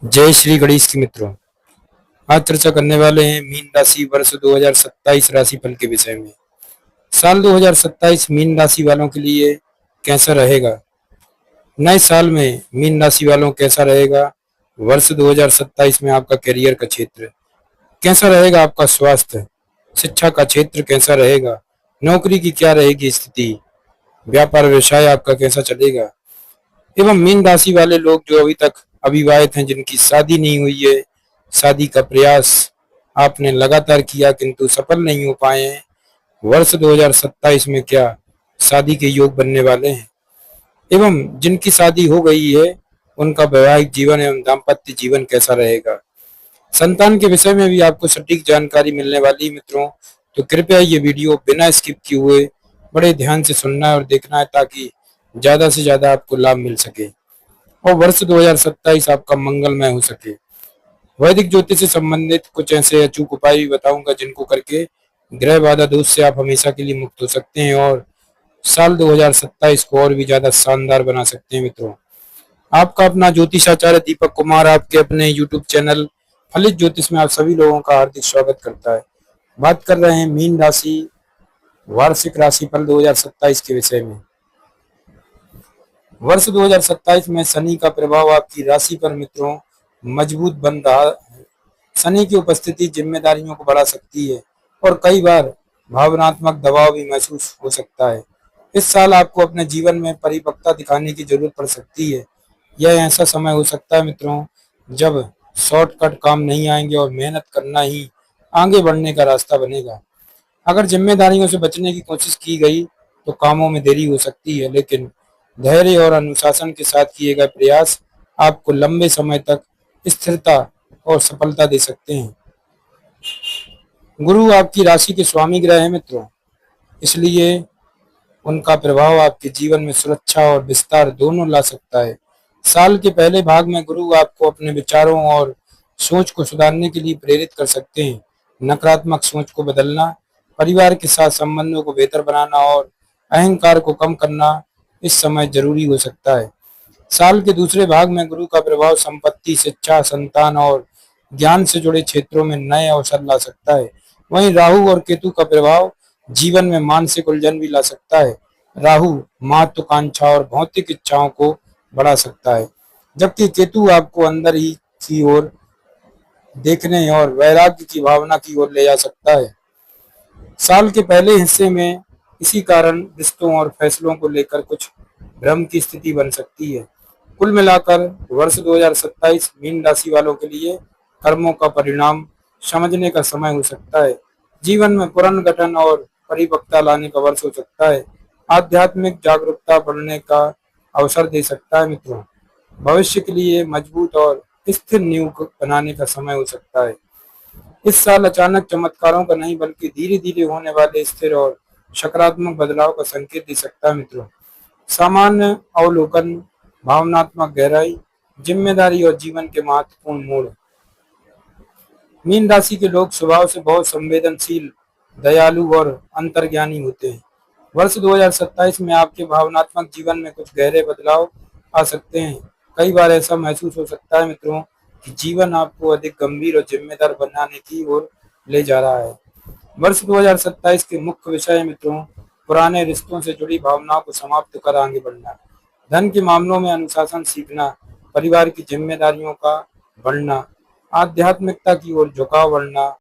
जय श्री गणेश की मित्रों। आज चर्चा करने वाले हैं मीन राशि वर्ष 2027 राशिफल के विषय में। साल 2027 मीन राशि वालों के लिए कैसा रहेगा? नए साल में मीन राशि वालों कैसा रहेगा? वर्ष 2027 में आपका करियर का क्षेत्र कैसा रहेगा? आपका स्वास्थ्य, शिक्षा का क्षेत्र कैसा रहेगा? नौकरी की क्या रहेगी स्थिति? व्यापार व्यवसाय आपका कैसा चलेगा? एवं मीन राशि वाले लोग जो अभी तक अविवाहित हैं, जिनकी शादी नहीं हुई है, शादी का प्रयास आपने लगातार किया किंतु सफल नहीं हो पाए हैं, वर्ष 2027 में क्या शादी के योग बनने वाले हैं? एवं जिनकी शादी हो गई है, उनका वैवाहिक जीवन एवं दाम्पत्य जीवन कैसा रहेगा? संतान के विषय में भी आपको सटीक जानकारी मिलने वाली है मित्रों। तो कृपया ये वीडियो बिना स्किप किए हुए बड़े ध्यान से सुनना है और देखना है, ताकि ज्यादा से ज्यादा आपको लाभ मिल सके और वर्ष 2027 आपका मंगलमय हो सके। वैदिक ज्योतिष से संबंधित कुछ ऐसे अचूक उपाय भी बताऊंगा, जिनको करके ग्रह बाधा दोष से आप हमेशा के लिए मुक्त हो सकते हैं और साल 2027 को और भी ज्यादा शानदार बना सकते हैं मित्रों। आपका अपना ज्योतिषाचार्य दीपक कुमार आपके अपने यूट्यूब चैनल फलित ज्योतिष में आप सभी लोगों का हार्दिक स्वागत करता है। बात कर रहे हैं मीन राशि वार्षिक राशिफल 2027 के विषय में। वर्ष 2027 में शनि का प्रभाव आपकी राशि पर मित्रों मजबूत बन रहा है। शनि की उपस्थिति जिम्मेदारियों को बढ़ा सकती है और कई बार भावनात्मक दबाव भी महसूस हो सकता है। इस साल आपको अपने जीवन में परिपक्वता दिखाने की जरूरत पड़ सकती है। यह ऐसा समय हो सकता है मित्रों जब शॉर्टकट काम नहीं आएंगे और मेहनत करना ही आगे बढ़ने का रास्ता बनेगा। अगर जिम्मेदारियों से बचने की कोशिश की गई तो कामों में देरी हो सकती है, लेकिन धैर्य और अनुशासन के साथ किए गए प्रयास आपको लंबे समय तक स्थिरता और सफलता दे सकते हैं। गुरु आपकी राशि के स्वामी ग्रह है मित्रों, इसलिए उनका प्रभाव आपके जीवन में सुरक्षा और विस्तार दोनों ला सकता है। साल के पहले भाग में गुरु आपको अपने विचारों और सोच को सुधारने के लिए प्रेरित कर सकते हैं। नकारात्मक सोच को बदलना, परिवार के साथ संबंधों को बेहतर बनाना और अहंकार को कम करना इस समय जरूरी हो सकता है। साल के दूसरे भाग में गुरु का प्रभाव संपत्ति, शिक्षा, संतान और ज्ञान से जुड़े क्षेत्रों में नए अवसर ला सकता है। वहीं राहु और केतु का प्रभाव जीवन में मानसिक उलझन भी ला सकता है। राहु महत्वाकांक्षा और भौतिक इच्छाओं को बढ़ा सकता है, जबकि केतु आपको अंदर ही की ओर देखने और वैराग्य की भावना की ओर ले जा सकता है। साल के पहले हिस्से में इसी कारण रिश्तों और फैसलों को लेकर कुछ भ्रम की स्थिति बन सकती है। कुल मिलाकर वर्ष 2027 मीन राशि वालों के लिए कर्मों का परिणाम समझने का समय हो सकता है। जीवन में पुनर्गठन और परिपक्वता लाने का वर्ष हो सकता है। आध्यात्मिक जागरूकता बढ़ने का अवसर दे सकता है मित्रों। भविष्य के लिए मजबूत और स्थिर नींव बनाने का समय हो सकता है। इस साल अचानक चमत्कारों का नहीं, बल्कि धीरे धीरे होने वाले स्थिर और सकारात्मक बदलाव का संकेत दे सकता है मित्रों। सामान्य अवलोकन, भावनात्मक गहराई, जिम्मेदारी और जीवन के महत्वपूर्ण मोड़। मीन राशि के लोग स्वभाव से बहुत संवेदनशील, दयालु और अंतर्ज्ञानी होते हैं। वर्ष 2027 में आपके भावनात्मक जीवन में कुछ गहरे बदलाव आ सकते हैं। कई बार ऐसा महसूस हो सकता है मित्रों कि जीवन आपको अधिक गंभीर और जिम्मेदार बनाने की ओर ले जा रहा है। वर्ष 2027 के मुख्य विषय मित्रों पुराने रिश्तों से जुड़ी भावनाओं को समाप्त कर आगे बढ़ना, धन के मामलों में अनुशासन सीखना, परिवार की जिम्मेदारियों का बढ़ना, आध्यात्मिकता की ओर झुकाव बढ़ना।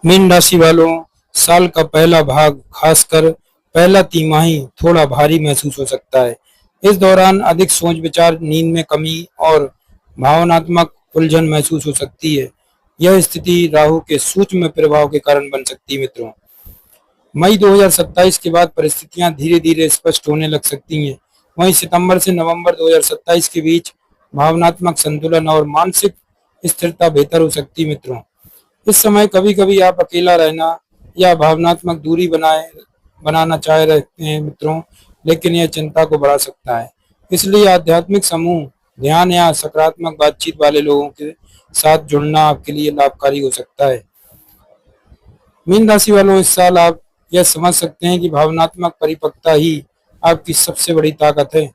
मीन राशि वालों, साल का पहला भाग खासकर पहला तिमाही थोड़ा भारी महसूस हो सकता है। इस दौरान अधिक सोच विचार, नींद में कमी और भावनात्मक उलझन महसूस हो सकती है। यह स्थिति राहु के सूक्ष्म प्रभाव के कारण बन सकती है मित्रों। मई 2027 के बाद परिस्थितियां धीरे धीरे स्पष्ट होने लग सकती हैं। वहीं सितंबर से नवंबर 2027 के बीच भावनात्मक संतुलन और मानसिक स्थिरता बेहतर हो सकती है मित्रों। इस समय कभी कभी आप अकेला रहना या भावनात्मक दूरी बनाना चाह रहे हैं मित्रों, लेकिन यह चिंता को बढ़ा सकता है। इसलिए आध्यात्मिक समूह, ध्यान या सकारात्मक बातचीत वाले लोगों के साथ जुड़ना आपके लिए लाभकारी हो सकता है। मीन राशि वालों, इस साल आप यह समझ सकते हैं कि भावनात्मक परिपक्वता ही आपकी सबसे बड़ी ताकत है।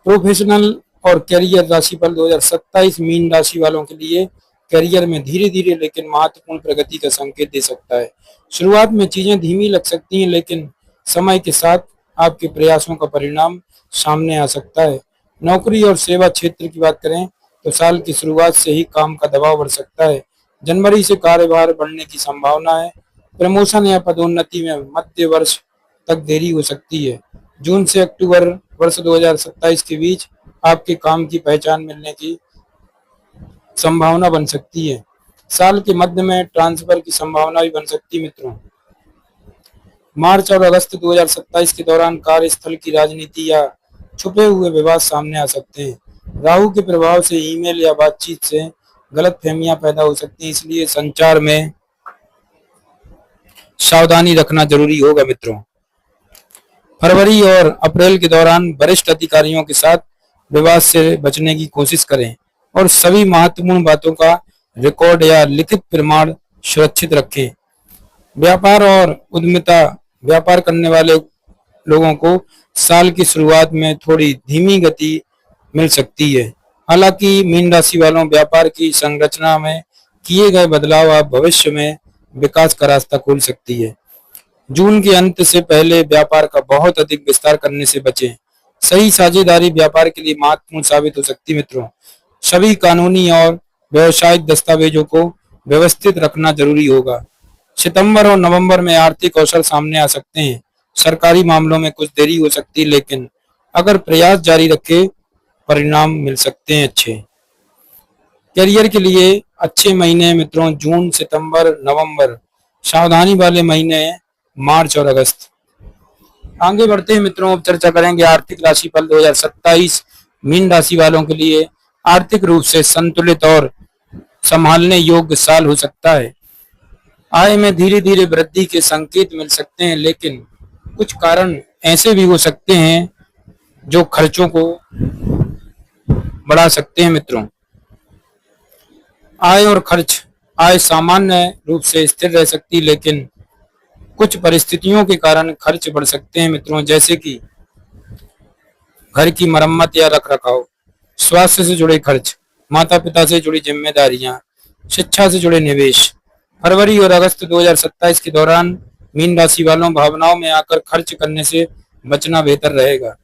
प्रोफेशनल और कैरियर राशिफल 2027 मीन राशि वालों के लिए करियर में धीरे धीरे लेकिन महत्वपूर्ण प्रगति का संकेत दे सकता है। शुरुआत में चीजें धीमी लग सकती हैं, लेकिन समय के साथ आपके प्रयासों का परिणाम सामने आ सकता है। नौकरी और सेवा क्षेत्र की बात करें तो साल की शुरुआत से ही काम का दबाव बढ़ सकता है। जनवरी से कार्यभार बढ़ने की संभावना है। प्रमोशन या पदोन्नति में मध्य वर्ष तक देरी हो सकती है। जून से अक्टूबर वर्ष 2027 के बीच आपके काम की पहचान मिलने की संभावना बन सकती है। साल के मध्य में ट्रांसफर की संभावना भी बन सकती है मित्रों। मार्च और अगस्त 2027 के दौरान कार्यस्थल की राजनीति या छुपे हुए विवाद सामने आ सकते हैं। राहु के प्रभाव से ईमेल या बातचीत से गलतफहमियां पैदा हो सकती हैं, इसलिए संचार में सावधानी रखना जरूरी होगा मित्रों। फरवरी और अप्रैल के दौरान वरिष्ठ अधिकारियों के साथ विवाद से बचने की कोशिश करें और सभी महत्वपूर्ण बातों का रिकॉर्ड या लिखित प्रमाण सुरक्षित रखें। व्यापार और उद्यमिता व्यापार करने वाले लोगों को साल की शुरुआत में थोड़ी धीमी गति मिल सकती है। हालांकि मीन राशि वालों व्यापार की संरचना में किए गए बदलाव आप भविष्य में विकास का रास्ता खोल सकती है। जून के अंत से पहले व्यापार का बहुत अधिक विस्तार करने से बचें। सही साझेदारी व्यापार के लिए महत्वपूर्ण साबित हो सकती है मित्रों। सभी कानूनी और व्यवसायिक दस्तावेजों को व्यवस्थित रखना जरूरी होगा। सितंबर और नवंबर में आर्थिक अवसर सामने आ सकते हैं। सरकारी मामलों में कुछ देरी हो सकती है, लेकिन अगर प्रयास जारी रखे परिणाम मिल सकते हैं अच्छे। करियर के लिए अच्छे महीने मित्रों जून, सितंबर, नवंबर। सावधानी वाले महीने मार्च और अगस्त। आगे बढ़ते हैं मित्रों, अब चर्चा करेंगे आर्थिक राशिफल 2027 मीन राशि वालों के लिए। आर्थिक रूप से संतुलित और संभालने योग्य साल हो सकता है। आय में धीरे धीरे वृद्धि के संकेत मिल सकते हैं, लेकिन कुछ कारण ऐसे भी हो सकते हैं जो खर्चों को बढ़ा सकते हैं मित्रों। आय और खर्च। आय सामान्य रूप से स्थिर रह सकती है, लेकिन कुछ परिस्थितियों के कारण खर्च बढ़ सकते हैं मित्रों, जैसे कि घर की मरम्मत या रखरखाव, स्वास्थ्य से जुड़े खर्च, माता पिता से जुड़ी जिम्मेदारियां, शिक्षा से जुड़े निवेश। फरवरी और अगस्त 2027 के दौरान मीन राशि वालों भावनाओं में आकर खर्च करने से बचना बेहतर रहेगा।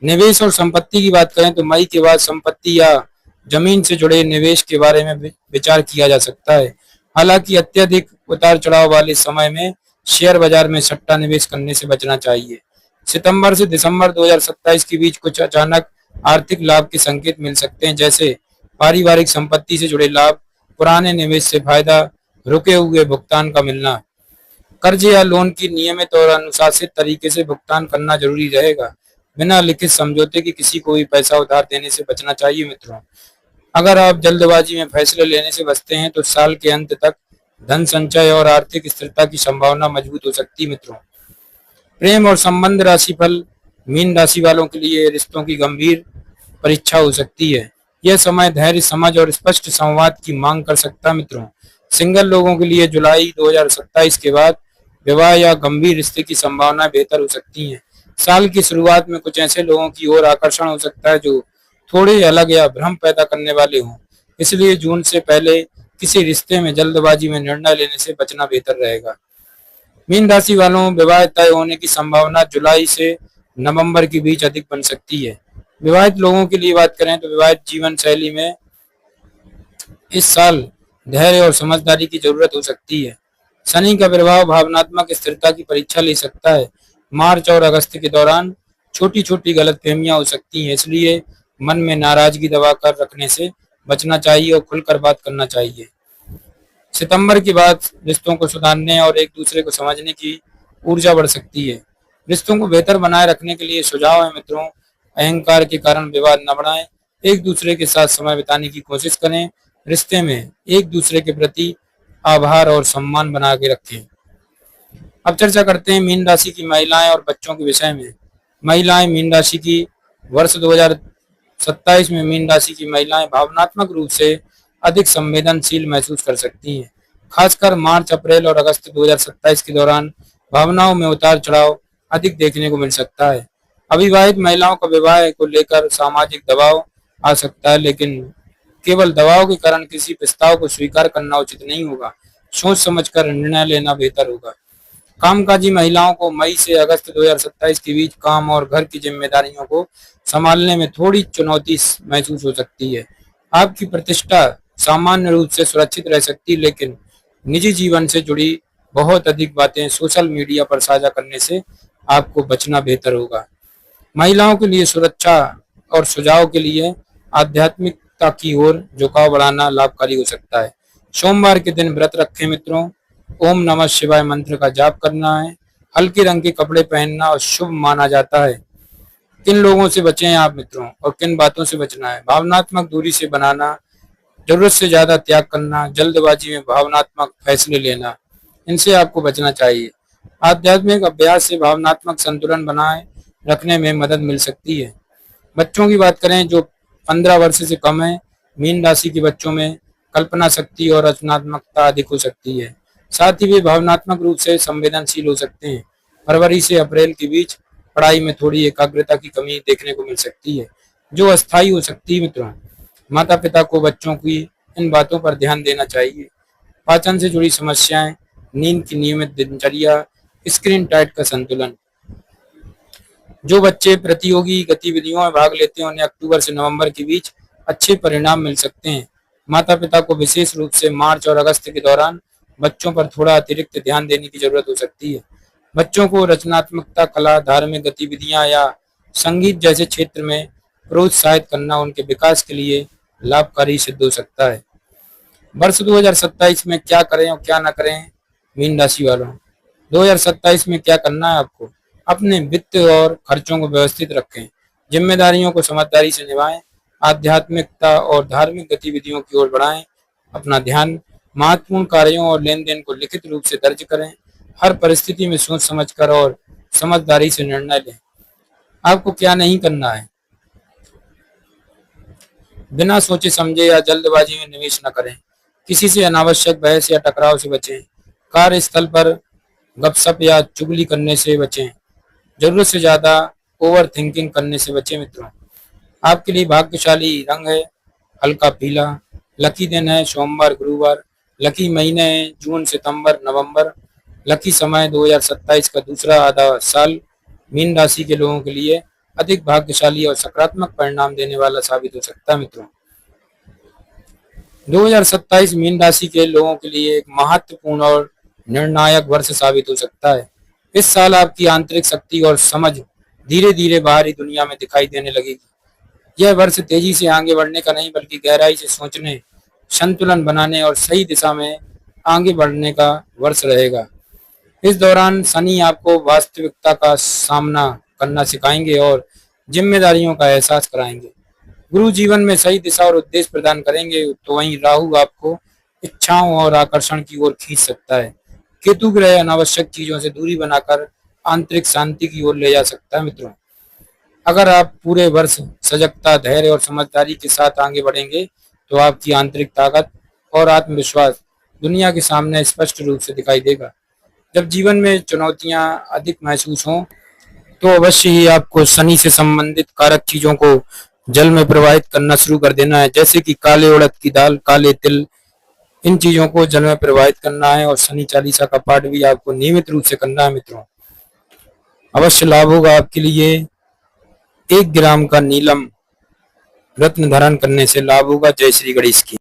निवेश और संपत्ति की बात करें तो मई के बाद संपत्ति या जमीन से जुड़े निवेश के बारे में विचार किया जा सकता है। हालांकि अत्यधिक उतार चढ़ाव वाले समय में शेयर बाजार में सट्टा निवेश करने से बचना चाहिए। सितंबर से दिसंबर 2027 के बीच कुछ अचानक आर्थिक लाभ के संकेत मिल सकते हैं, जैसे पारिवारिक संपत्ति से जुड़े लाभ, पुराने निवेश से फायदा, रुके हुए भुगतान का मिलना। कर्ज या लोन की नियमित और अनुशासित तरीके से भुगतान करना जरूरी रहेगा। बिना लिखित समझौते के किसी को भी पैसा उधार देने से बचना चाहिए मित्रों। अगर आप जल्दबाजी में फैसले लेने से बचते हैं तो साल के अंत तक धन संचय और आर्थिक स्थिरता की संभावना मजबूत हो सकती है मित्रों। प्रेम और संबंध राशिफल मीन राशि वालों के लिए रिश्तों की गंभीर परीक्षा हो सकती है। यह समय धैर्य, समझ और स्पष्ट संवाद की मांग कर सकता है मित्रों। सिंगल लोगों के लिए जुलाई 2027 के बाद विवाह या गंभीर रिश्ते की संभावना बेहतर हो सकती है। साल की शुरुआत में कुछ ऐसे लोगों की ओर आकर्षण हो सकता है जो थोड़े अलग या भ्रम पैदा करने वाले हों, इसलिए जून से पहले किसी रिश्ते में जल्दबाजी में निर्णय लेने से बचना बेहतर रहेगा। मीन राशि वालों विवाह तय होने की संभावना जुलाई से नवंबर के बीच अधिक बन सकती है। विवाहित लोगों के लिए बात करें तो विवाहित जीवन शैली में इस साल धैर्य और समझदारी की जरूरत हो सकती है। शनि का प्रभाव भावनात्मक स्थिरता की परीक्षा ले सकता है। मार्च और अगस्त के दौरान छोटी छोटी गलतफहमियां हो सकती हैं, इसलिए मन में नाराजगी दबा कर रखने से बचना चाहिए और खुलकर बात करना चाहिए। सितंबर के बाद रिश्तों को सुधारने और एक दूसरे को समझने की ऊर्जा बढ़ सकती है। रिश्तों को बेहतर बनाए रखने के लिए सुझाव है मित्रों, अहंकार के कारण विवाद न बढ़ाएं, एक दूसरे के साथ समय बिताने की कोशिश करें, रिश्ते में एक दूसरे के प्रति आभार और सम्मान बना के रखें। अब चर्चा करते हैं मीन राशि की महिलाएं और बच्चों के विषय में। महिलाएं मीन राशि की वर्ष 2027 में मीन राशि की महिलाएं भावनात्मक रूप से अधिक संवेदनशील महसूस कर सकती हैं। खासकर मार्च, अप्रैल और अगस्त 2027 के दौरान भावनाओं में उतार चढ़ाव अधिक देखने को मिल सकता है। अविवाहित महिलाओं का विवाह को लेकर सामाजिक दबाव आ सकता है, लेकिन केवल दबाव के कारण किसी प्रस्ताव को स्वीकार करना उचित नहीं होगा। सोच समझकर निर्णय लेना बेहतर होगा। कामकाजी महिलाओं को मई से अगस्त 2027 के बीच काम और घर की जिम्मेदारियों को संभालने में थोड़ी चुनौती महसूस हो सकती है। आपकी प्रतिष्ठा सामान्य रूप से सुरक्षित रह सकती है, लेकिन निजी जीवन से जुड़ी बहुत अधिक बातें सोशल मीडिया पर साझा करने से आपको बचना बेहतर होगा। महिलाओं के लिए सुरक्षा और सुझाव के लिए आध्यात्मिकता की ओर झुकाव बढ़ाना लाभकारी हो सकता है। सोमवार के दिन व्रत रखें मित्रों। ओम नमः शिवाय मंत्र का जाप करना है। हल्के रंग के कपड़े पहनना और शुभ माना जाता है। किन लोगों से बचें आप मित्रों, और किन बातों से बचना है? भावनात्मक दूरी से बनाना, जरूरत से ज्यादा त्याग करना, जल्दबाजी में भावनात्मक फैसले लेना, इनसे आपको बचना चाहिए। आध्यात्मिक अभ्यास से भावनात्मक संतुलन बनाए रखने में मदद मिल सकती है। बच्चों की बात करें जो 15 वर्ष से कम है, मीन राशि के बच्चों में कल्पना शक्ति और रचनात्मकता अधिक हो सकती है। साथ ही वे भावनात्मक रूप से संवेदनशील हो सकते हैं। फरवरी से अप्रैल के बीच पढ़ाई में थोड़ी एकाग्रता की कमी देखने को मिल सकती है, जो अस्थायी हो सकती है मित्रों। माता पिता को बच्चों की इन बातों पर ध्यान देना चाहिए। पाचन से जुड़ी समस्याएं, नींद की नियमित दिनचर्या, स्क्रीन टाइम का संतुलन। जो बच्चे प्रतियोगी गतिविधियों में भाग लेते हैं उन्हें अक्टूबर से नवंबर के बीच अच्छे परिणाम मिल सकते हैं। माता पिता को विशेष रूप से मार्च और अगस्त के दौरान बच्चों पर थोड़ा अतिरिक्त ध्यान देने की जरूरत हो सकती है। बच्चों को रचनात्मकता, कला, धार्मिक गतिविधियां या संगीत जैसे क्षेत्र में प्रोत्साहित करना उनके विकास के लिए लाभकारी सिद्ध हो सकता है। वर्ष 2027 में क्या करें और क्या ना करें? मीन राशि वालों, 2027 में क्या करना है आपको? अपने वित्त और खर्चों को व्यवस्थित रखें, जिम्मेदारियों को समझदारी से निभाएं, आध्यात्मिकता और धार्मिक गतिविधियों की ओर बढ़ाएं अपना ध्यान। महत्वपूर्ण कार्यों और लेन देन को लिखित रूप से दर्ज करें। हर परिस्थिति में सोच समझकर और समझदारी से निर्णय लें। आपको क्या नहीं करना है? बिना सोचे समझे या जल्दबाजी में निवेश न करें। किसी से अनावश्यक बहस या टकराव से बचें। कार्यस्थल पर गपशप या चुगली करने से बचें। जरूरत से ज्यादा ओवर थिंकिंग करने से बचें मित्रों। आपके लिए भाग्यशाली रंग है हल्का पीला। लकी दिन है सोमवार, गुरुवार। लकी महीने है जून, सितंबर, नवंबर। लकी समय 2027 का दूसरा आधा साल मीन राशि के लोगों के लिए अधिक भाग्यशाली और सकारात्मक परिणाम देने वाला साबित हो सकता है मित्रों। 2027 मीन राशि के लोगों के लिए एक महत्वपूर्ण और निर्णायक वर्ष साबित हो सकता है। इस साल आपकी आंतरिक शक्ति और समझ धीरे धीरे बाहरी दुनिया में दिखाई देने लगेगी। यह वर्ष तेजी से आगे बढ़ने का नहीं, बल्कि गहराई से सोचने, संतुलन बनाने और सही दिशा में आगे बढ़ने का वर्ष रहेगा। इस दौरान शनि आपको वास्तविकता का सामना करना सिखाएंगे और जिम्मेदारियों का एहसास कराएंगे। गुरु जीवन में सही दिशा और उद्देश्य प्रदान करेंगे, तो वहीं राहु आपको इच्छाओं और आकर्षण की ओर खींच सकता है। केतु ग्रह अनावश्यक चीजों से दूरी बनाकर आंतरिक शांति की ओर ले जा सकता है मित्रों। अगर आप पूरे वर्ष सजगता, धैर्य और समझदारी के साथ आगे बढ़ेंगे तो आपकी आंतरिक ताकत और आत्मविश्वास दुनिया के सामने स्पष्ट रूप से दिखाई देगा। जब जीवन में चुनौतियां अधिक महसूस हों तो अवश्य ही आपको शनि से संबंधित कारक चीजों को जल में प्रवाहित करना शुरू कर देना है, जैसे कि काले उड़द की दाल, काले तिल। इन चीजों को जल में प्रवाहित करना है और शनि चालीसा का पाठ भी आपको नियमित रूप से करना है मित्रों। अवश्य लाभ होगा आपके लिए। 1 ग्राम का नीलम रत्न धारण करने से लाभ होगा। जय श्री गणेश की।